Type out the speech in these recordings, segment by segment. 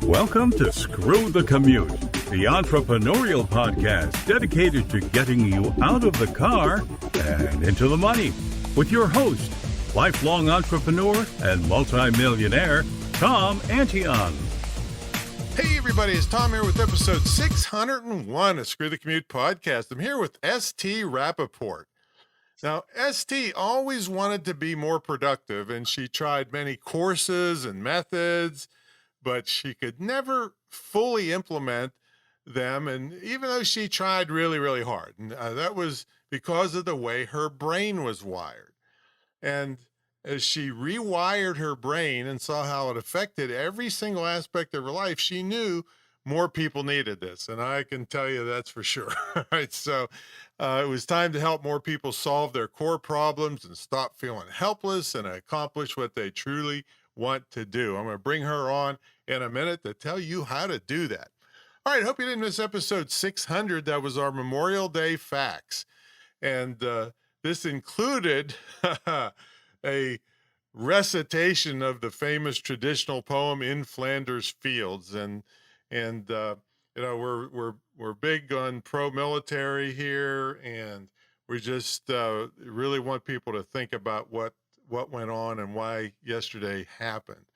Welcome to Screw the Commute, the entrepreneurial podcast dedicated to getting you out of the car and into the money. With your host, lifelong entrepreneur and multimillionaire, Tom Antion. Hey everybody, it's Tom here with episode 601 of Screw the Commute podcast. I'm here with ST Rappaport. Now, ST always wanted to be more productive, and she tried many courses and methods, but she could never fully implement them. And even though she tried really, really hard, and that was because of the way her brain was wired. And as she rewired her brain and saw how it affected every single aspect of her life, she knew more people needed this. And I can tell you that's for sure. All right. So it was time to help more people solve their core problems and stop feeling helpless and accomplish what they truly want to do. I'm going to bring her on in a minute to tell you how to do that. All right. Hope you didn't miss episode 600. That was our Memorial Day facts. And this included a recitation of the famous traditional poem "In Flanders Fields," and you know, we're big on pro-military here, and we just really want people to think about what went on and why yesterday happened,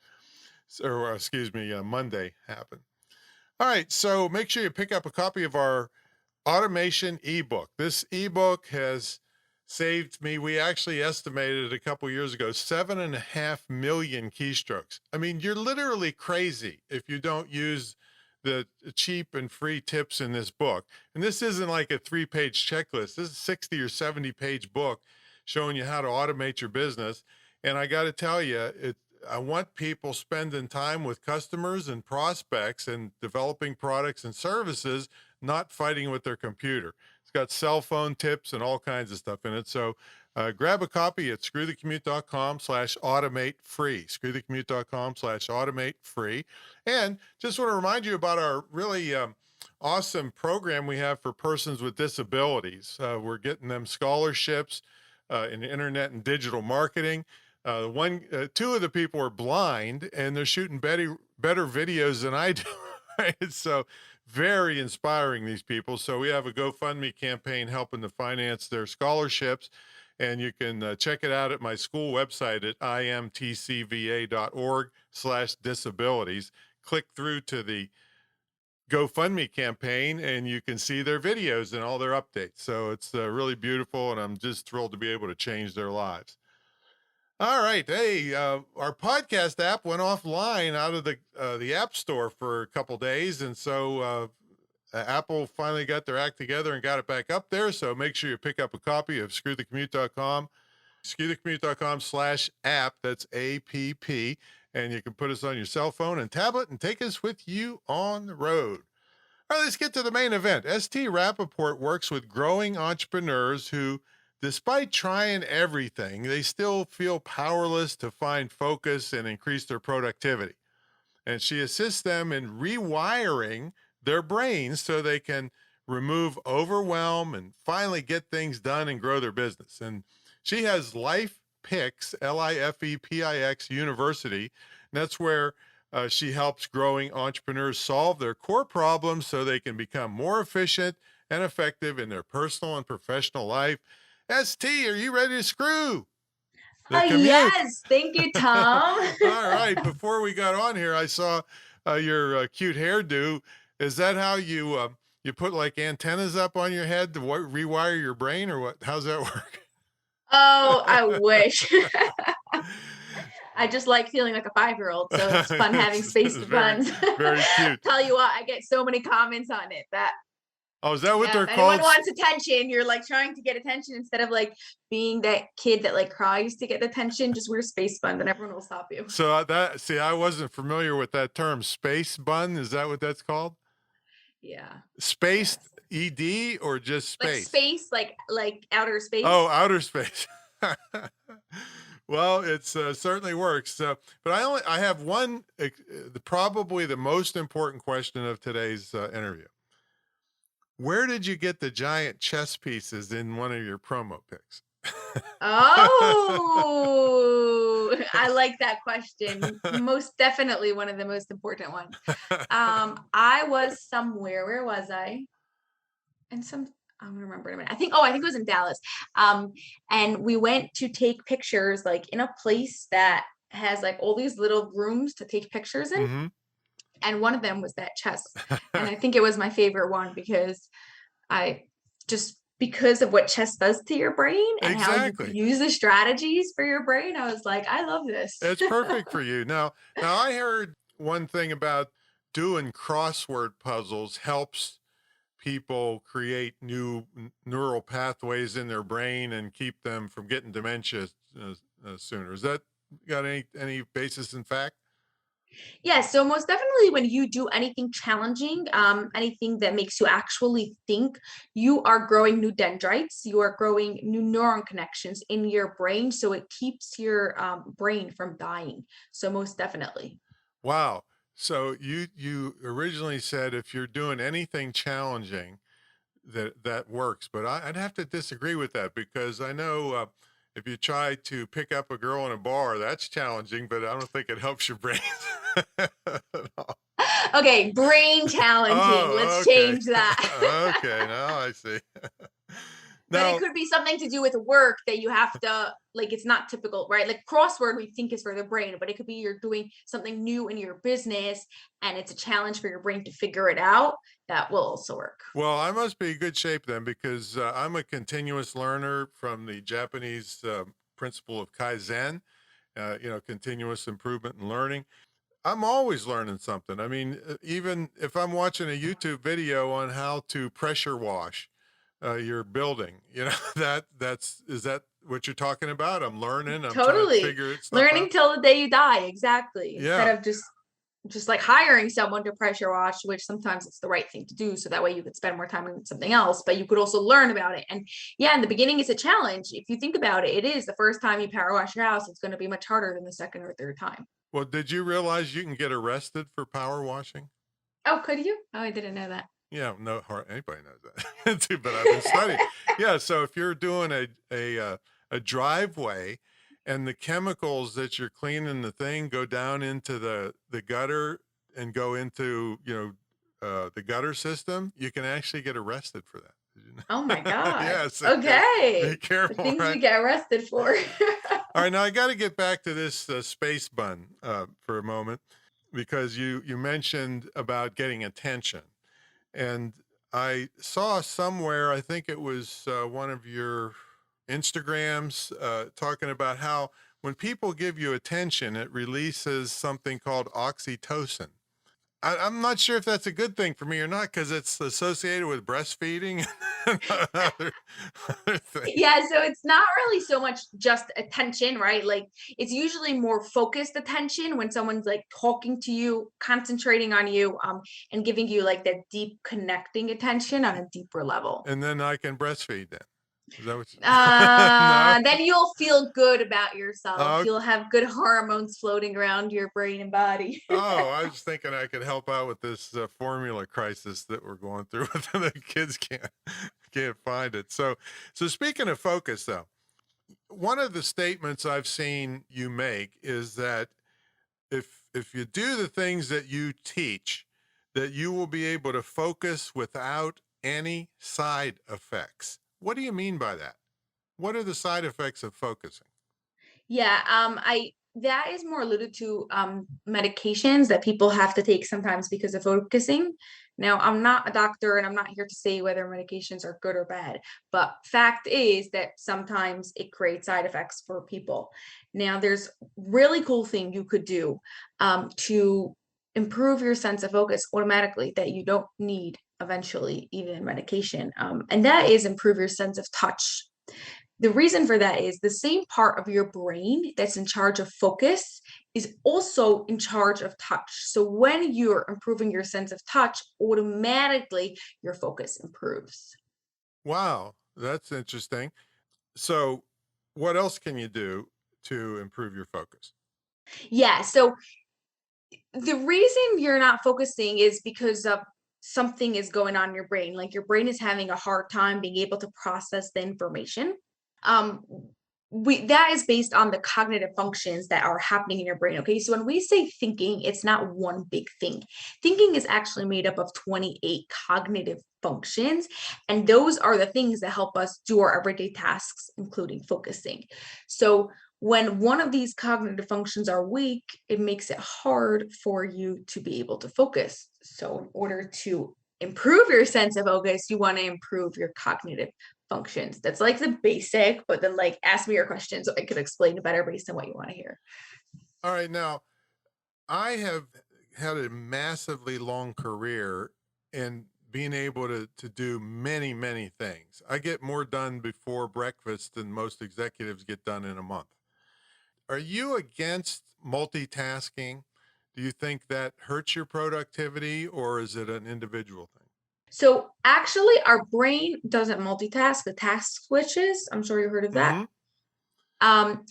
or excuse me, Monday happened. All right, so make sure you pick up a copy of our automation ebook. This ebook has saved me. We actually estimated a couple years ago, 7.5 million keystrokes. I mean, you're literally crazy if you don't use the cheap and free tips in this book. And this isn't like a 3-page checklist. This is a 60 or 70-page book showing you how to automate your business. And I got to tell you, I want people spending time with customers and prospects and developing products and services, not fighting with their computer. It's got cell phone tips and all kinds of stuff in it. So grab a copy at screwthecommute.com/automate-free, screwthecommute.com/automate-free. And just want to remind you about our really awesome program we have for persons with disabilities. We're getting them scholarships in internet and digital marketing. Two of the people are blind, and they're shooting better videos than I do. Right? So very inspiring, these people. So we have a GoFundMe campaign helping to finance their scholarships. And you can check it out at my school website at imtcva.org/disabilities. Click through to the GoFundMe campaign, and you can see their videos and all their updates. So it's really beautiful, and I'm just thrilled to be able to change their lives. All right. Hey, our podcast app went offline out of the App Store for a couple days. And so Apple finally got their act together and got it back up there. So make sure you pick up a copy of screwthecommute.com, screwthecommute.com/app. That's APP. And you can put us on your cell phone and tablet and take us with you on the road. All right, let's get to the main event. ST Rappaport works with growing entrepreneurs who, despite trying everything, they still feel powerless to find focus and increase their productivity. And she assists them in rewiring their brains so they can remove overwhelm and finally get things done and grow their business. And she has LifePix, LifePix University. And that's where she helps growing entrepreneurs solve their core problems so they can become more efficient and effective in their personal and professional life. ST, are you ready to screw the commute? Yes, thank you, Tom. All right, before we got on here, I saw your cute hairdo. Is that how you put like antennas up on your head to rewire your brain, or what? How's that work? Oh, I wish. I just like feeling like a 5-year-old, so it's fun having space buns. Very cute. Tell you what, I get so many comments on it that. Oh, is that what they're if called? anyone wants attention, you're like trying to get attention instead of like being that kid that like cries to get attention. Just wear space bun, and everyone will stop you. So I wasn't familiar with that term, space bun. Is that what that's called? Yeah. Spaced, yes. ED, or just space? Like space, like outer space. Oh, outer space. Well, it's certainly works. But I have one, probably the most important question of today's interview. Where did you get the giant chess pieces in one of your promo picks? Oh, I like that question. Most definitely one of the most important ones. I was somewhere. Where was I? And I'm gonna remember in a minute. I think it was in Dallas. Um, and we went to take pictures like in a place that has like all these little rooms to take pictures in. Hmm. And one of them was that chess. And I think it was my favorite one because I because of what chess does to your brain and how you could Exactly. use the strategies for your brain, I was like, I love this. It's perfect for you. Now I heard one thing about doing crossword puzzles helps people create new neural pathways in their brain and keep them from getting dementia sooner. Is that got any basis in fact? Yeah, so most definitely when you do anything challenging, anything that makes you actually think, you are growing new dendrites, you are growing new neuron connections in your brain. So it keeps your brain from dying. So most definitely. Wow. So you originally said if you're doing anything challenging, that works. But I'd have to disagree with that because I know if you try to pick up a girl in a bar, that's challenging, but I don't think it helps your brain. At all. Okay, brain challenging. Oh, Let's okay. change that. Okay, now I see. But it Now, could be something to do with work that you have to like it's not typical, right? Like crossword we think is for the brain, but it could be you're doing something new in your business and it's a challenge for your brain to figure it out. That will also work. well, I must be in good shape then because I'm a continuous learner from the Japanese principle of Kaizen, continuous improvement and learning. I'm always learning something. I mean, even if I'm watching a YouTube video on how to pressure wash your building, is that what you're talking about? I'm learning. I'm trying to Totally. figure stuff Learning out. till the day you die, exactly. Instead Yeah. of just like hiring someone to pressure wash, which sometimes it's the right thing to do. So that way you could spend more time on something else, but you could also learn about it. And yeah, in the beginning, it's a challenge. If you think about it, it is the first time you power wash your house, it's going to be much harder than the second or third time. Well, did you realize you can get arrested for power washing? Oh, could you? Oh, I didn't know that. Yeah, no, anybody knows that, too, but I've been studying. Yeah, so if you're doing a driveway, and the chemicals that you're cleaning the thing go down into the gutter and go into the gutter system, you can actually get arrested for that. Did you know? Oh my God. Yeah, so be Okay. The careful, things right? you get arrested for. All right, now I got to get back to this space bun for a moment because you mentioned about getting attention. And I saw somewhere, I think it was one of your Instagrams, talking about how when people give you attention, it releases something called oxytocin. I'm not sure if that's a good thing for me or not because it's associated with breastfeeding and other things. Yeah, so it's not really so much just attention, right? Like it's usually more focused attention when someone's like talking to you, concentrating on you, and giving you like that deep connecting attention on a deeper level. And then I can breastfeed then. Is that what no? Then you'll feel good about yourself. Oh, You'll have good hormones floating around your brain and body. oh, I was thinking I could help out with this formula crisis that we're going through. The kids can't find it. So speaking of focus, though, one of the statements I've seen you make is that if you do the things that you teach, that you will be able to focus without any side effects. What do you mean by that? What are the side effects of focusing? Yeah, I that is more alluded to medications that people have to take sometimes because of focusing. Now, I'm not a doctor and I'm not here to say whether medications are good or bad, but fact is that sometimes it creates side effects for people. Now, there's really cool thing you could do to improve your sense of focus automatically that you don't need eventually even medication, and that is improve your sense of touch. The reason for that is the same part of your brain that's in charge of focus is also in charge of touch. So when you're improving your sense of touch, automatically your focus improves. Wow, that's interesting. So, what else can you do to improve your focus? Yeah. So the reason you're not focusing is because of something is going on in your brain. Like your brain is having a hard time being able to process the information. um that is based on the cognitive functions that are happening in your brain. Okay, so when we say thinking, it's not one big thing. Thinking is actually made up of 28 cognitive functions, and those are the things that help us do our everyday tasks, including focusing. So when one of these cognitive functions are weak, it makes it hard for you to be able to focus. So in order to improve your sense of focus, you want to improve your cognitive functions. That's like the basic, but then like ask me your questions so I could explain it better based on what you want to hear. All right. Now, I have had a massively long career in being able to do many, many things. I get more done before breakfast than most executives get done in a month. Are you against multitasking? Do you think that hurts your productivity, or is it an individual thing? So actually, our brain doesn't multitask, the task switches. I'm sure you heard of that.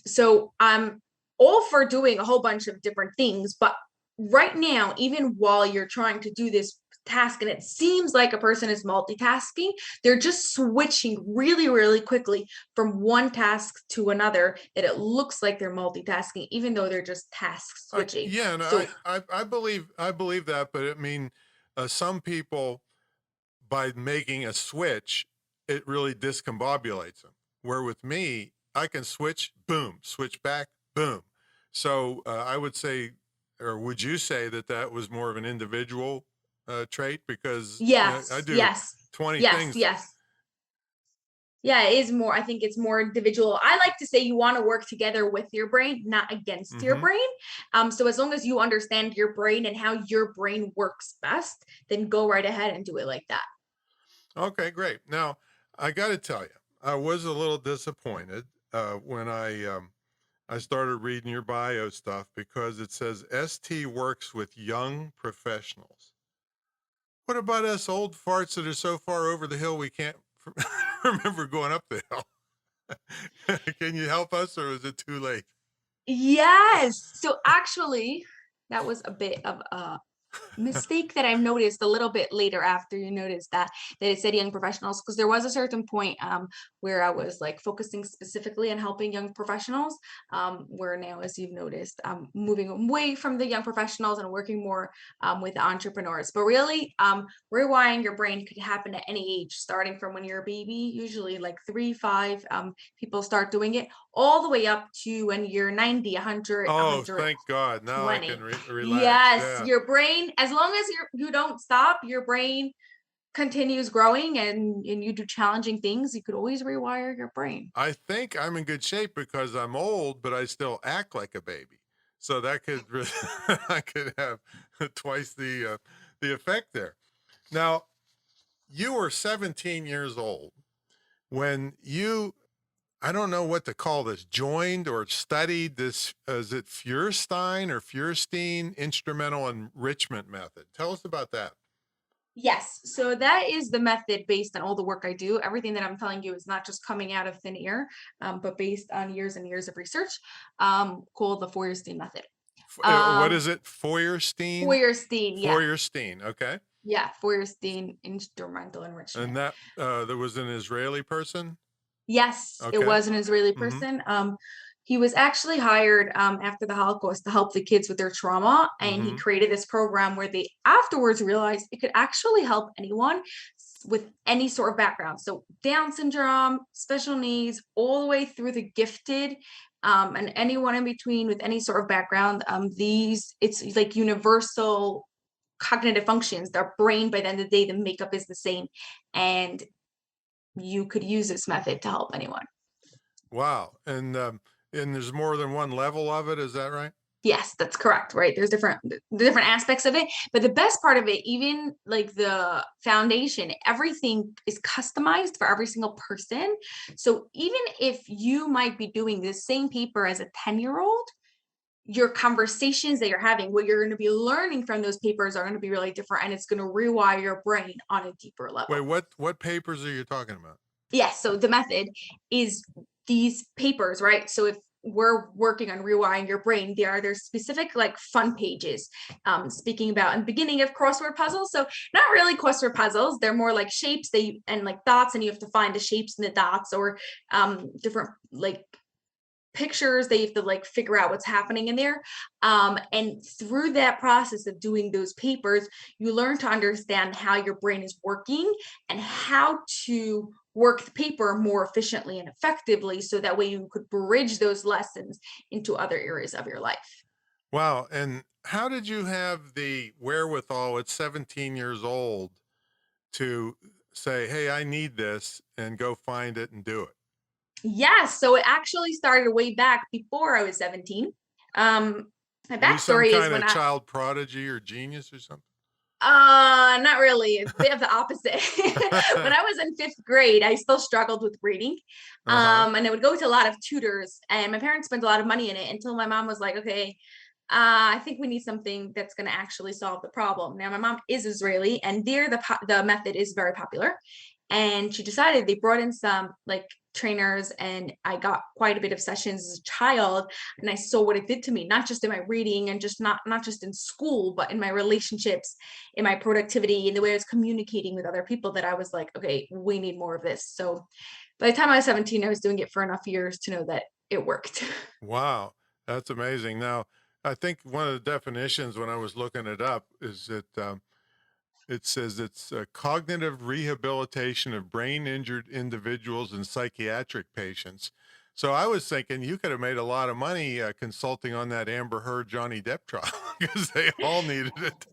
So I'm all for doing a whole bunch of different things, but right now, even while you're trying to do this task and it seems like a person is multitasking, they're just switching really, really quickly from one task to another, that it looks like they're multitasking, even though they're just task switching. Yeah, and So I believe that, but I mean, some people, by making a switch, it really discombobulates them. Where with me, I can switch, boom, switch back, boom. So I would say, or would you say that that was more of an individual trait? Because I yes, do yes, 20 yes, things. yes. Yeah, it is more, I think it's more individual. I like to say you want to work together with your brain, not against your brain. So as long as you understand your brain and how your brain works best, then go right ahead and do it like that. Okay, great. Now, I got to tell you, I was a little disappointed when I started reading your bio stuff, because it says ST works with young professionals. What about us old farts that are so far over the hill we can't remember going up the hill? Can you help us, or is it too late? Yes. So actually, that was a bit of a mistake that I've noticed a little bit later after you noticed that it said young professionals, because there was a certain point where I was like focusing specifically on helping young professionals, where now, as you've noticed, I'm moving away from the young professionals and working more with entrepreneurs. But really, rewiring your brain could happen at any age, starting from when you're a baby, usually like 3 5, people start doing it, all the way up to when you're 90 100 Oh, 100 thank God. Now I can 20. relax. Yes, Yeah. your brain, as long as you don't stop, your brain continues growing and you do challenging things, you could always rewire your brain. I think I'm in good shape because I'm old, but I still act like a baby. So that could I could have twice the effect there. Now, you were 17 years old when you, I don't know what to call this, joined or studied this, is it Feuerstein instrumental enrichment method? Tell us about that. Yes, so that is the method based on all the work I do. Everything that I'm telling you is not just coming out of thin air, but based on years and years of research, called the Feuerstein method. What Um, is it? Feuerstein? Feuerstein, yeah, Feuerstein, okay. yeah, Feuerstein instrumental enrichment. And that there was an Israeli person? Yes, it Okay. was an Israeli person. He was actually hired after the Holocaust to help the kids with their trauma, and he created this program where they afterwards realized it could actually help anyone with any sort of background. So Down syndrome, special needs, all the way through the gifted, and anyone in between with any sort of background. It's like universal cognitive functions. Their brain, by the end of the day, the makeup is the same, and you could use this method to help anyone. Wow. And there's more than one level of it, is that right? Yes, that's correct, right? There's different aspects of it, but the best part of it, even like the foundation, everything is customized for every single person. So even if you might be doing the same paper as a 10-year-old, your conversations that you're having, what you're going to be learning from those papers are going to be really different, and it's going to rewire your brain on a deeper Wait, level. what papers are you talking about? Yes, so the method is these papers, right? So if we're working on rewiring your brain, there's specific like fun pages speaking about in the beginning of crossword puzzles. So not really crossword puzzles, they're more like shapes and like dots, and you have to find the shapes and the dots, or different like pictures that you have to like figure out what's happening in there. And through that process of doing those papers, you learn to understand how your brain is working and how to work the paper more efficiently and effectively, so that way you could bridge those lessons into other areas of your life. Wow. And how did you have the wherewithal at 17 years old to say, hey, I need this, and go find it and do it? Yes, so it actually started way back before I was 17. My Were you some backstory is kind when of child prodigy or genius or something? not really. It's a bit of the opposite. When I was in 5th grade, I still struggled with reading. Uh-huh. And I would go to a lot of tutors, and my parents spent a lot of money in it until my mom was like, okay, I think we need something that's going to actually solve the problem. Now, my mom is Israeli, and there the method is very popular. And she decided they brought in some like trainers, and I got quite a bit of sessions as a child, and I saw what it did to me, not just in my reading and just not just in school, but in my relationships, in my productivity, in the way I was communicating with other people, that I was like, okay, we need more of this. So by the time I was 17, I was doing it for enough years to know that it worked. Wow. That's amazing. Now, I think one of the definitions when I was looking it up is that it says it's cognitive rehabilitation of brain injured individuals and psychiatric patients. So I was thinking you could have made a lot of money consulting on that Amber Heard Johnny Depp trial, because they all needed it.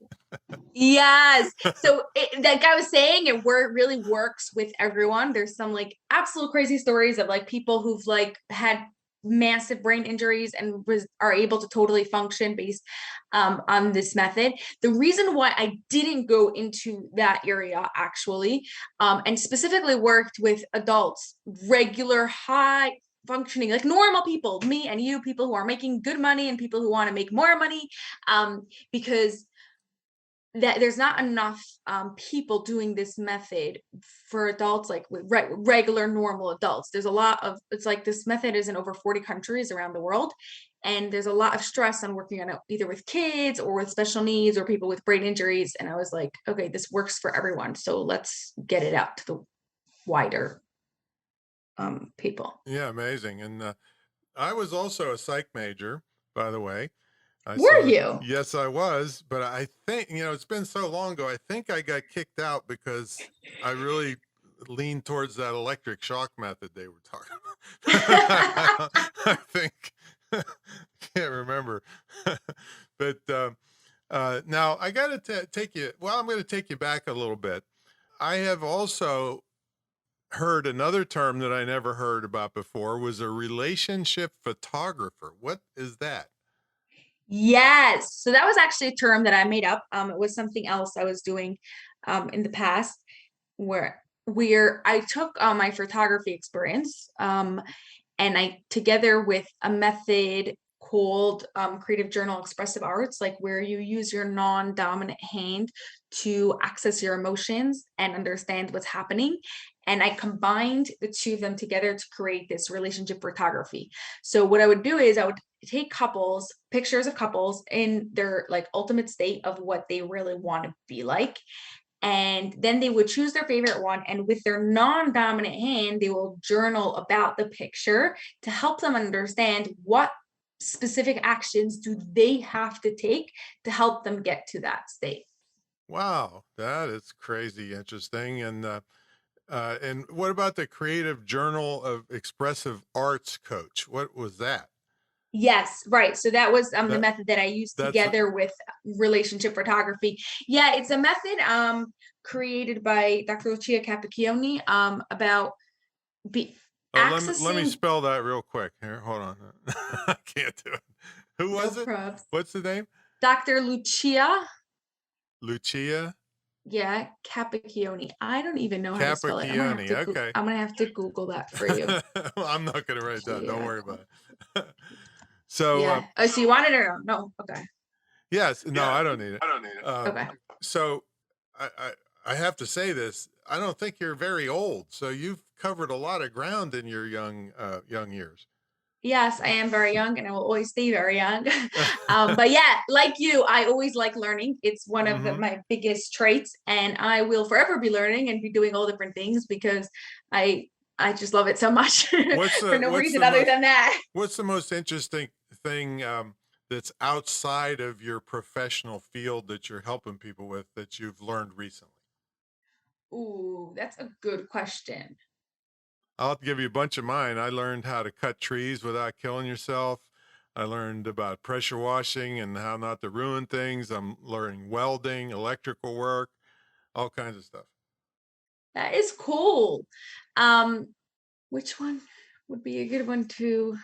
Yes. So like I was saying, it really works with everyone. There's some like absolute crazy stories of like people who've like had massive brain injuries and are able to totally function based on this method. The reason why I didn't go into that area actually, and specifically worked with adults, regular high functioning, like normal people, me and you, people who are making good money and people who want to make more money, because that there's not enough people doing this method for adults, like regular normal adults. There's a lot of, it's like this method is in over 40 countries around the world, and there's a lot of stress on working on it either with kids or with special needs or people with brain injuries. And I was like, okay, this works for everyone, so let's get it out to the wider people. Yeah, amazing. And I was also a psych major, by the way. Were you? Yes, I was, but I think, it's been so long ago. I think I got kicked out because I really leaned towards that electric shock method they were talking about. I think, can't remember. But now I got to take you, well, I'm going to take you back a little bit. I have also heard another term that I never heard about before, was a relationship photographer. What is that? Yes. So that was actually a term that I made up. It was something else I was doing in the past, where I took my photography experience, and I, together with a method called creative journal expressive arts, like where you use your non-dominant hand to access your emotions and understand what's happening. And I combined the two of them together to create this relationship photography. So what I would do is I would take pictures of couples in their like ultimate state of what they really want to be like. And then they would choose their favorite one. And with their non-dominant hand, they will journal about the picture to help them understand what specific actions do they have to take to help them get to that state. Wow, that is crazy interesting. And what about the Creative Journal of Expressive Arts coach? What was that? Yes, right. So that was the That method that I used that's together with relationship photography. Yeah, it's a method created by Dr. Lucia Capacchione about be let me accessing. spell that real quick. Here, hold on. I can't do it. Who No was it? probs. What's the name? Dr. Lucia. Lucia Yeah, Capacchione. I don't even know how to spell it. Capacchione. Okay. I'm gonna have to Google that for you. Well, I'm not going to write that. Don't Yeah. worry about it. So, Yeah. Oh, so you want it or no? Okay. yes, no, I don't need it. Okay. So I have to say this. I don't think you're very old. So you've covered a lot of ground in your young years. Yes, I am very young and I will always stay very young. But yeah, like you, I always like learning. It's one of Hmm. my biggest traits, and I will forever be learning and be doing all different things because I I just love it so much What's for the no what's reason the other most than that. what's the most interesting thing that's outside of your professional field that you're helping people with that you've learned recently? Ooh, that's a good question. I'll give you a bunch of mine. I learned how to cut trees without killing yourself. I learned about pressure washing and how not to ruin things. I'm learning welding, electrical work, all kinds of stuff. That is cool. Um, which one would be a good one to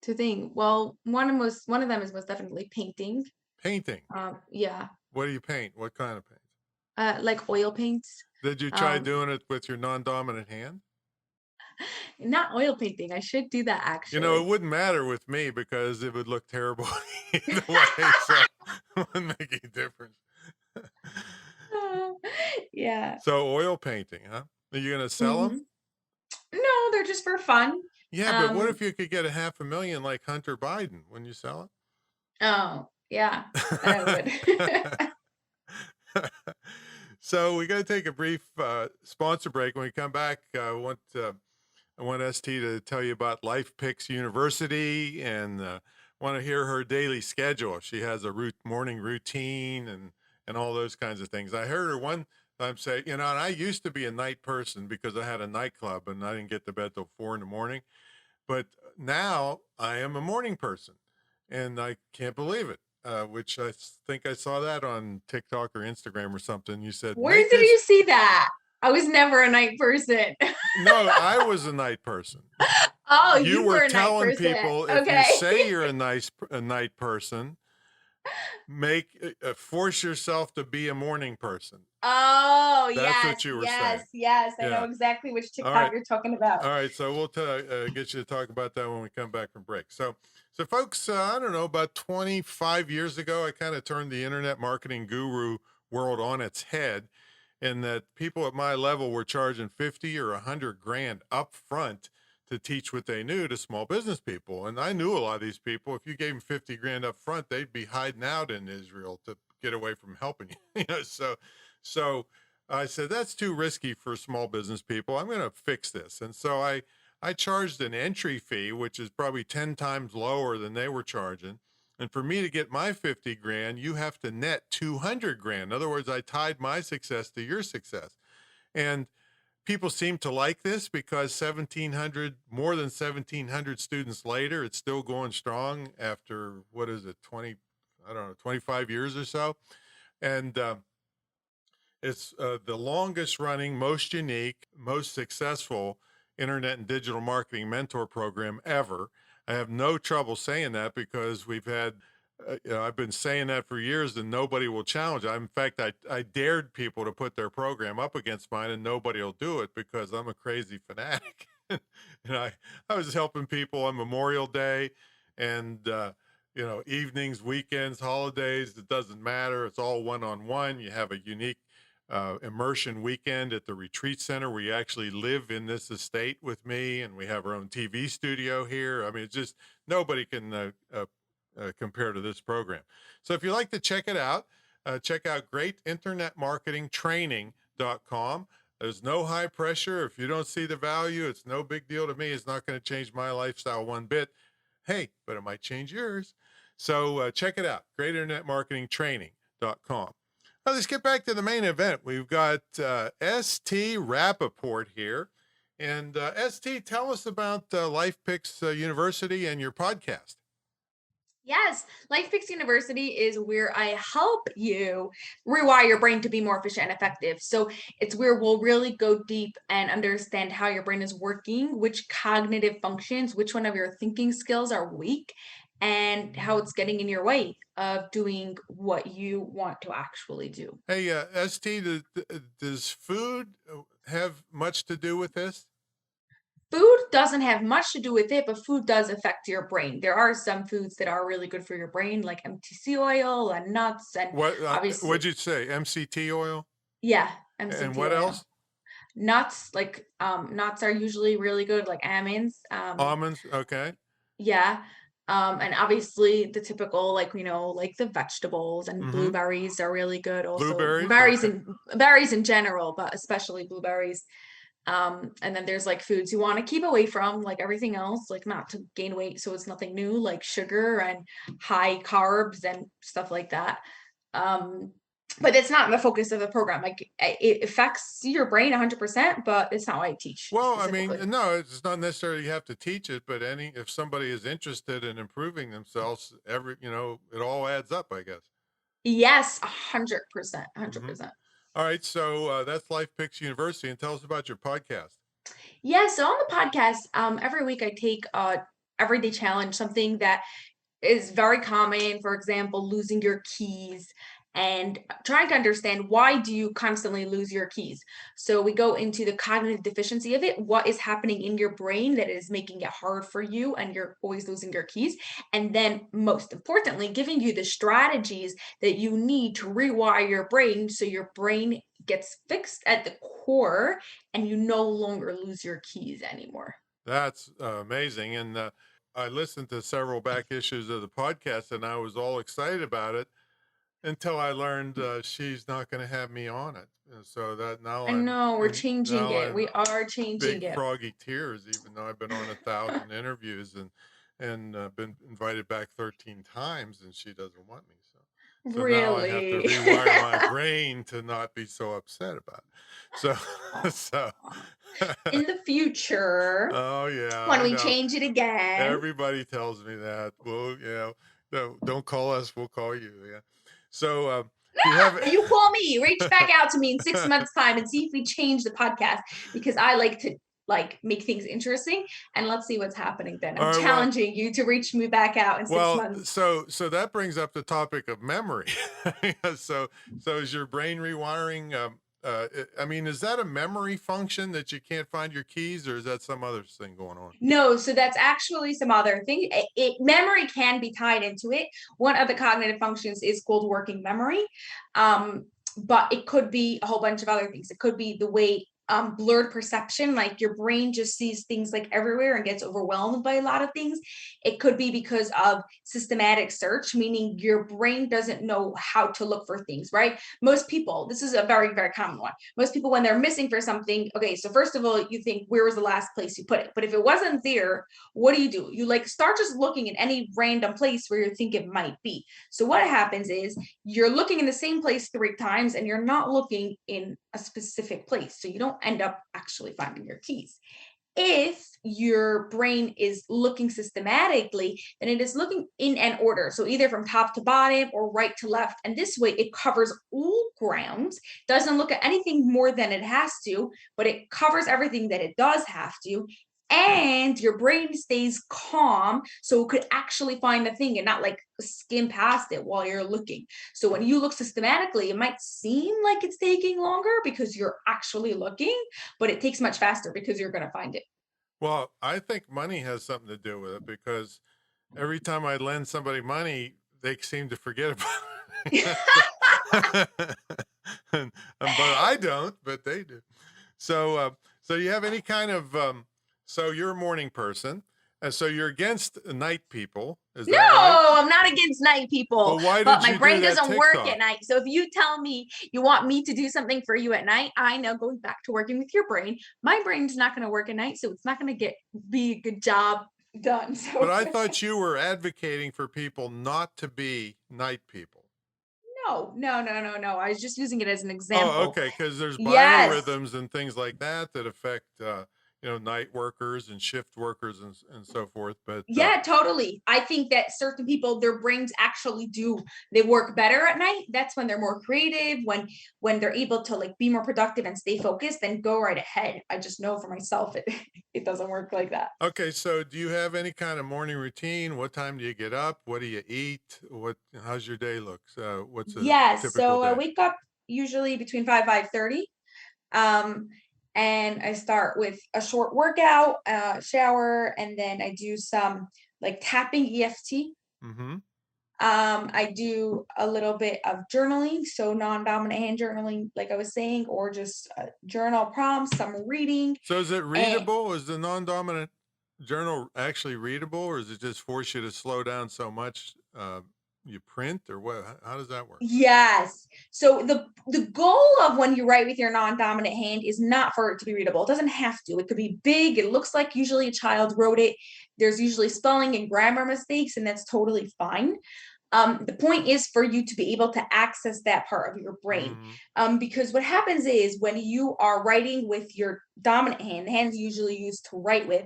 think? Well, one of them is most definitely painting. Painting. Yeah, What do you paint? What kind of paint? like oil paints. Did you try Um, doing it with your non-dominant hand? not oil painting. I should do that You know, it actually. wouldn't matter with me because it would look terrible either way, so it wouldn't make any difference. Yeah. So oil painting, huh? Are you gonna sell them? Mhm. No, they're just for fun. Yeah, but what Um, if you could get a 500,000 like Hunter Biden? Wouldn't you sell oh, yeah, that I would. it? So we got to take a brief sponsor break. When we come back, I want ST to tell you about LifePix University and want to hear her daily schedule. She has a morning routine and all those kinds of things. I heard her one time say, you know, and I used to be a night person because I had a nightclub and I didn't get to bed till 4 in the morning. But now I am a morning person, and I can't believe it. Which think I saw that on TikTok or Instagram or something. You said Where make did this. you see that? I was never a night person. No, I was a night person. Oh, You you were were a night telling person. people if you Okay. say you're a night person, make force yourself to be a morning person. Oh, That's yes, what you were yes, saying. yes. I know Yeah. exactly which All TikTok right. you're talking about. All right, so we'll get you to talk about that when we come back from break. So folks, I don't know, about 25 years ago, I kind of turned the internet marketing guru world on its head, in that people at my level were charging 50 or 100 grand up front to teach what they knew to small business people. And I knew a lot of these people. If you gave them 50 grand up front, they'd be hiding out in Israel to get away from helping you. So I said, that's too risky for small business people. I'm going to fix this. And so I charged an entry fee, which is probably 10 times lower than they were charging. And for me to get my 50 grand, you have to net 200 grand. In other words, I tied my success to your success. And people seem to like this because 1,700, more than 1,700 students later, it's still going strong after, what is it, 20, I don't know, 25 years or so. And it's the longest running, most unique, most successful internet and digital marketing mentor program ever. I have no trouble saying that because we've had, I've been saying that for years and nobody will challenge it. In fact, I dared people to put their program up against mine and nobody will do it because I'm a crazy fanatic. And I was helping people on Memorial Day and, evenings, weekends, holidays, it doesn't matter. It's all one-on-one. You have a unique immersion weekend at the retreat center where you actually live in this estate with me, and we have our own TV studio here. I mean, it's just nobody can compare to this program. So if you like to check it out, check out greatinternetmarketingtraining.com. There's no high pressure. If you don't see the value, it's no big deal to me. It's not going to change my lifestyle one bit. Hey, but it might change yours. So check it out, greatinternetmarketingtraining.com. Now, let's get back to the main event. We've got ST Rappaport here. And ST, tell us about LifePix University and your podcast. Yes, LifePix University is where I help you rewire your brain to be more efficient and effective. So it's where we'll really go deep and understand how your brain is working, which cognitive functions, which one of your thinking skills are weak, and how it's getting in your way of doing what you want to actually do. Hey, ST, does food have much to do with this? Food doesn't have much to do with it, but food does affect your brain. There are some foods that are really good for your brain, like MTC oil and nuts, and What'd obviously, you say? MCT oil? yeah, And MCT what oil. else? Nuts, like nuts are usually really good, like almonds. Almonds? Okay. Yeah. And obviously the typical, like, like the vegetables and Mm-hmm. blueberries are really good. Also Blueberries. berries Okay. and berries in general, but especially blueberries. And then there's like foods you want to keep away from, like everything else, like not to gain weight. So it's nothing new, like sugar and high carbs and stuff like that. Um, but it's not the focus of the program. Like it affects your brain 100%, but it's not what I teach Well, I mean, specifically. no, it's not necessarily you have to teach it, but if somebody is interested in improving themselves, it all adds up, I guess. Yes, 100%, Mm-hmm. 100%. All right, so that's LifePix University, and tell us about your podcast. Yeah, so on the podcast, every week I take a everyday challenge, something that is very common. For example, losing your keys and trying to understand why do you constantly lose your keys. So we go into the cognitive deficiency of it. What is happening in your brain that is making it hard for you and you're always losing your keys? And then most importantly, giving you the strategies that you need to rewire your brain so your brain gets fixed at the core and you no longer lose your keys anymore. That's amazing, and I listened to several back issues of the podcast, and I was all excited about it until I learned she's not going to have me on it. And so that I know we're changing now it. I'm We are changing big it. froggy tears, even though I've been on 1,000 interviews and been invited back 13 times, and she doesn't want me. So now I have to Really? rewire my brain to not be so upset about it. So so In the future, oh yeah, when I we know. change it again. Everybody tells me that. Well, don't call us, we'll call you. Yeah. So do you have You call me, reach back out to me in 6 months' time and see if we change the podcast because I like to make things interesting and let's see what's happening then. I'm all right, well, challenging you to reach me back out in 6 months. so that brings up the topic of memory. So is your brain rewiring? I mean, is that a memory function that you can't find your keys, or is that some other thing going on? No, so that's actually some other thing. Memory can be tied into it. One of the cognitive functions is called working memory. But it could be a whole bunch of other things. It could be the way blurred perception, like your brain just sees things like everywhere and gets overwhelmed by a lot of things. It could be because of systematic search, meaning your brain doesn't know how to look for things, right? Most people, this is a very, very common one. Most people, when they're missing for something, okay, so first of all, you think, where was the last place you put it? But if it wasn't there, what do? You like start just looking at any random place where you think it might be. So what happens is you're looking in the same place 3 times and you're not looking in a specific place. So you don't end up actually finding your keys. If your brain is looking systematically, then it is looking in an order. So either from top to bottom or right to left. And this way it covers all grounds, doesn't look at anything more than it has to, but it covers everything that it does have to. And your brain stays calm so it could actually find the thing and not like skim past it while you're looking. So when you look systematically, it might seem like it's taking longer because you're actually looking, but it takes much faster because you're going to find it. Well, I think money has something to do with it because every time I lend somebody money, they seem to forget about it. But I don't, but they do. So you have any kind of so you're a morning person, and so you're against night people. Is that right? No, I'm not against night people, Well, why but did my you brain do that doesn't work TikTok? at night. So if you tell me you want me to do something for you at night, I know going back to working with your brain, my brain's not going to work at night, so it's not going to be a good job done. So But I thought you were advocating for people not to be night people. no. I was just using it as an Oh, example. okay, because there's Yes. biorhythms and things like that that affect night workers and shift workers and so forth. But Yeah, totally. I think that certain people, their brains actually they work better at night. That's when they're more creative, when they're able to like be more productive and stay focused, then go right ahead. I just know for myself it doesn't work like that. okay, so do you have any kind of morning routine? What time do you get up? What do you eat? How's your day look? What's a Yes, typical so I day? wake up usually between 5:30. And I start with a short workout, shower, and then I do some like tapping EFT. Mm-hmm. I do a little bit of journaling, so non-dominant hand journaling, like I was saying, or just journal prompts, some reading. So is it And readable? Is the non-dominant journal actually readable, or does it just force you to slow down so much you print, or what? How does that work? Yes. So the goal of when you write with your non-dominant hand is not for it to be readable. It doesn't have to. It could be big. It looks like usually a child wrote it. There's usually spelling and grammar mistakes, and that's totally fine. The point is for you to be able to access that part of your brain. Because what happens is when you are writing with your dominant hand, the hand's usually used to write with,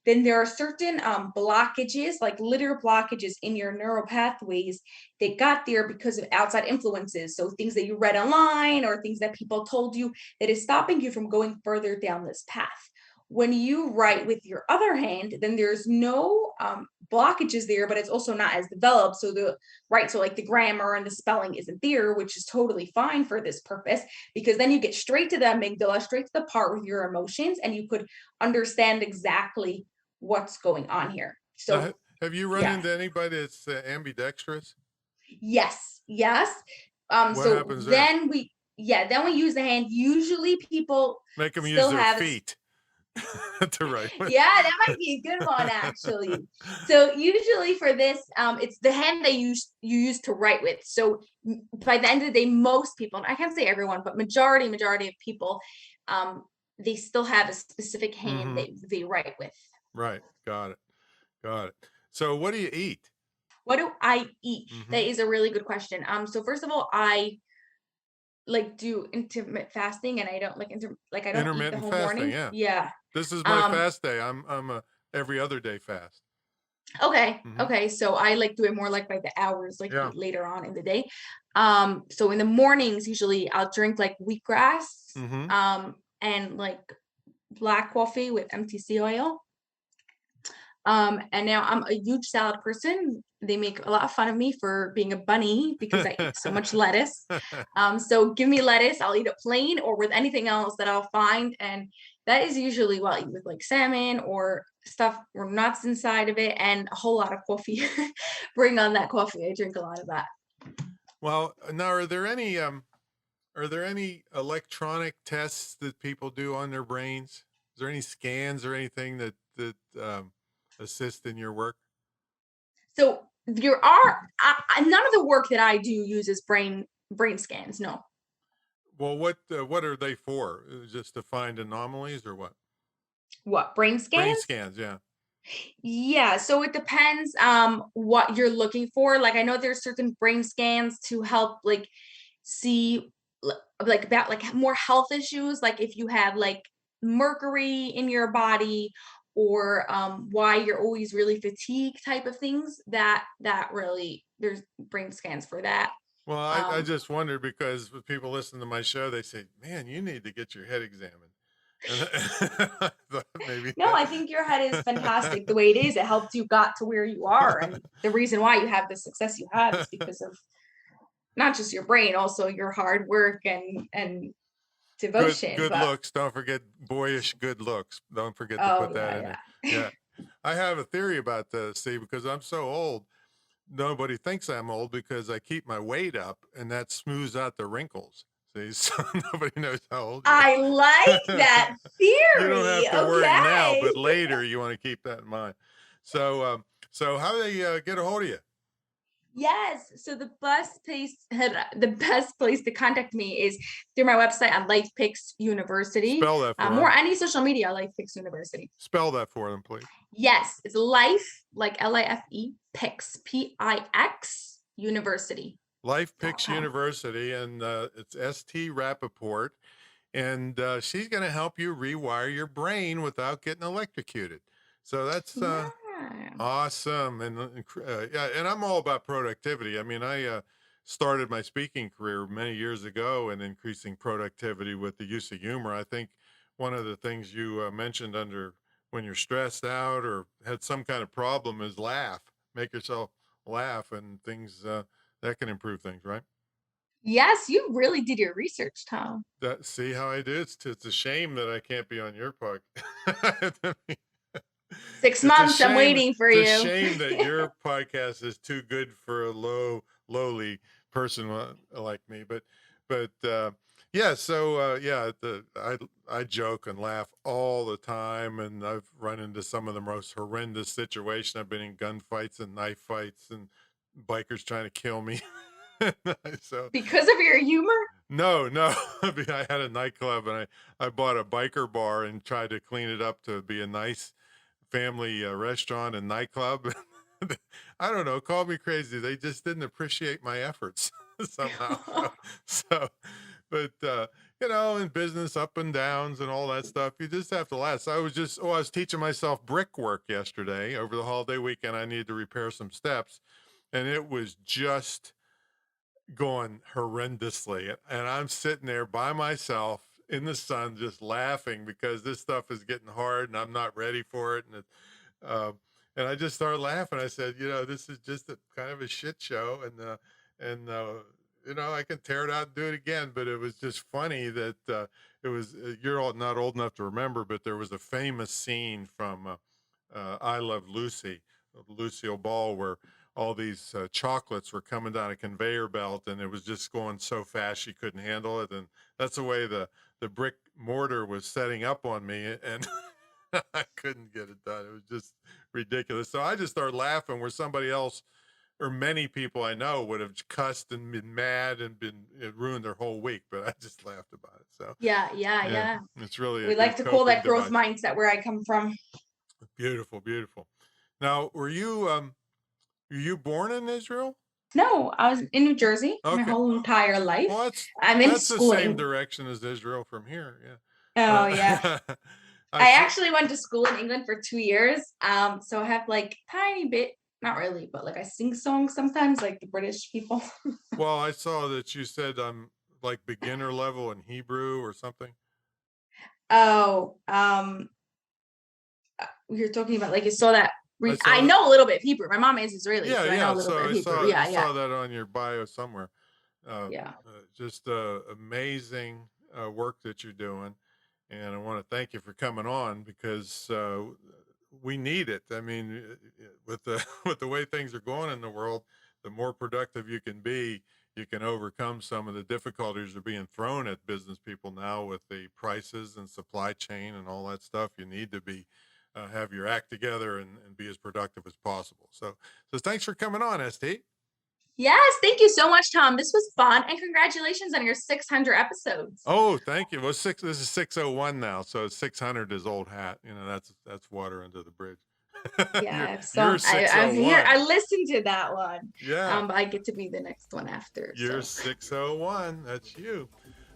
then there are certain blockages, like literal blockages in your neural pathways that got there because of outside influences. So things that you read online or things that people told you that is stopping you from going further down this path. When you write with your other hand, then there's no blockages there, but it's also not as developed. So so like the grammar and the spelling isn't there, which is totally fine for this purpose, because then you get straight to the amygdala, straight to the part with your emotions, and you could understand exactly what's going on here. Now, So have you run into anybody that's ambidextrous? yes. What So happens there? then we use the hand. Usually people Make them use still their have feet to write with. Yeah, that might be a good one actually. So usually for this, it's the hand that you use to write with. So by the end of the day, most people, and I can't say everyone, but majority of people, they still have a specific hand that they write with. Right. Got it. So what do you eat? What do I eat? That is a really good question. So first of all, I like do intermittent fasting, and I don't I don't eat the whole fasting, morning. Yeah. This is my fast day. I'm a every other day fast. Okay. So I like do it more like by the hours, like Yeah. later on in the day. So in the mornings, usually I'll drink like wheatgrass, and like black coffee with MTC oil. And now I'm a huge salad person. They make a lot of fun of me for being a bunny because I eat so much lettuce. So give me lettuce, I'll eat it plain or with anything else that I'll find. And that is usually what I eat with like salmon or stuff or nuts inside of it, and a whole lot of coffee. Bring on that coffee. I drink a lot of that. Well, now are there any electronic tests that people do on their brains? Is there any scans or anything that assist in your work? So there are none of the work that I do uses brain scans. No. Well, what are they for? Just to find anomalies or what? What, brain scans? Brain scans, yeah. Yeah, so it depends what you're looking for. Like I know there's certain brain scans to help like see like about like more health issues, like if you have like mercury in your body or why you're always really fatigued type of things, that really there's brain scans for that. Well, I just wondered because when people listen to my show, they say, "Man, you need to get your head examined." And I thought maybe No, I think your head is fantastic the way it is. It helped you got to where you are, and the reason why you have the success you have is because of not just your brain, also your hard work and devotion. Good looks. Don't forget boyish good looks. Don't forget to put that in there. Yeah. I have a theory about this, see, because I'm so old. Nobody thinks I'm old because I keep my weight up, and that smooths out the wrinkles. See, so nobody knows how old you are. I like that theory. You don't have to worry now, but later you want to keep that in mind. So, how do they get a hold of you? Yes. So the best place to contact me is through my website on LifePix University. Spell that for them. Or any social media, LifePix University. Spell that for them, please. Yes, it's Life, like LIFE, Pix, PIX University. LifePix University, and it's ST Rappaport, and she's going to help you rewire your brain without getting electrocuted. So that's awesome, and and I'm all about productivity. I mean, I started my speaking career many years ago in increasing productivity with the use of humor. I think one of the things you mentioned under when you're stressed out or had some kind of problem is laugh. Make yourself laugh, and things that can improve things, right? Yes, you really did your research, Tom. See how I did? It's a shame that I can't be on your podcast. 6 months, I'm waiting for you. It's a shame that your podcast is too good for a lowly person like me. But Yeah, so I joke and laugh all the time, and I've run into some of the most horrendous situations. I've been in gunfights and knife fights, and bikers trying to kill me. So Because of your humor? no, no, I mean, I had a nightclub, and I bought a biker bar and tried to clean it up to be a nice family restaurant and nightclub. I don't know, call me crazy. They just didn't appreciate my efforts somehow. So, but in business, up and downs and all that stuff, you just have to laugh. So I was teaching myself brickwork yesterday over the holiday weekend. I needed to repair some steps, and it was just going horrendously. And I'm sitting there by myself in the sun, just laughing because this stuff is getting hard and I'm not ready for it. And I just started laughing. I said, this is just a kind of a shit show. I can tear it out and do it again. But it was just funny that it was, you're all not old enough to remember, but there was a famous scene from I Love Lucy, Lucille Ball, where all these chocolates were coming down a conveyor belt, and it was just going so fast she couldn't handle it. And that's the way the brick mortar was setting up on me, and I couldn't get it done. It was just ridiculous. So I just started laughing where somebody else or many people I know would have cussed and been mad and it ruined their whole week, but I just laughed about it. So Yeah. it's really We like to call that growth mindset where I come from. Beautiful, beautiful. Now, were you born in Israel? No, I was in New Jersey my whole entire life. Well, I'm in that's school. the same direction as Israel from here. Yeah. Oh, yeah. I actually went to school in England for 2 years. So I have like tiny bit, not really, but like I sing songs sometimes, like the British people. Well, I saw that you said I'm like beginner level in Hebrew or something. Oh, you're talking about like you saw that. I know a little bit of Hebrew. My mom is Israeli, so I know a little bit of Hebrew. I saw that on your bio somewhere. Yeah. Just amazing work that you're doing. And I want to thank you for coming on because we need it. I mean, with the way things are going in the world, the more productive you can be, you can overcome some of the difficulties that are being thrown at business people now with the prices and supply chain and all that stuff. You need to be have your act together and be as productive as possible. So thanks for coming on, ST. Yes, thank you so much, Tom. This was fun, and congratulations on your 600 episodes. Oh, thank you. Well, this is 601 now, so 600 is old hat. That's water under the bridge. Yeah, you're 601. I'm here. I listened to that one. Yeah. But I get to be the next one after. You're 601. That's you.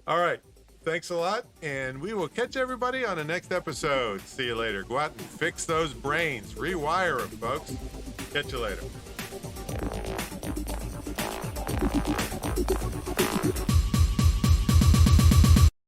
All right. Thanks a lot, and we will catch everybody on the next episode. See you later. Go out and fix those brains. Rewire them, folks. Catch you later.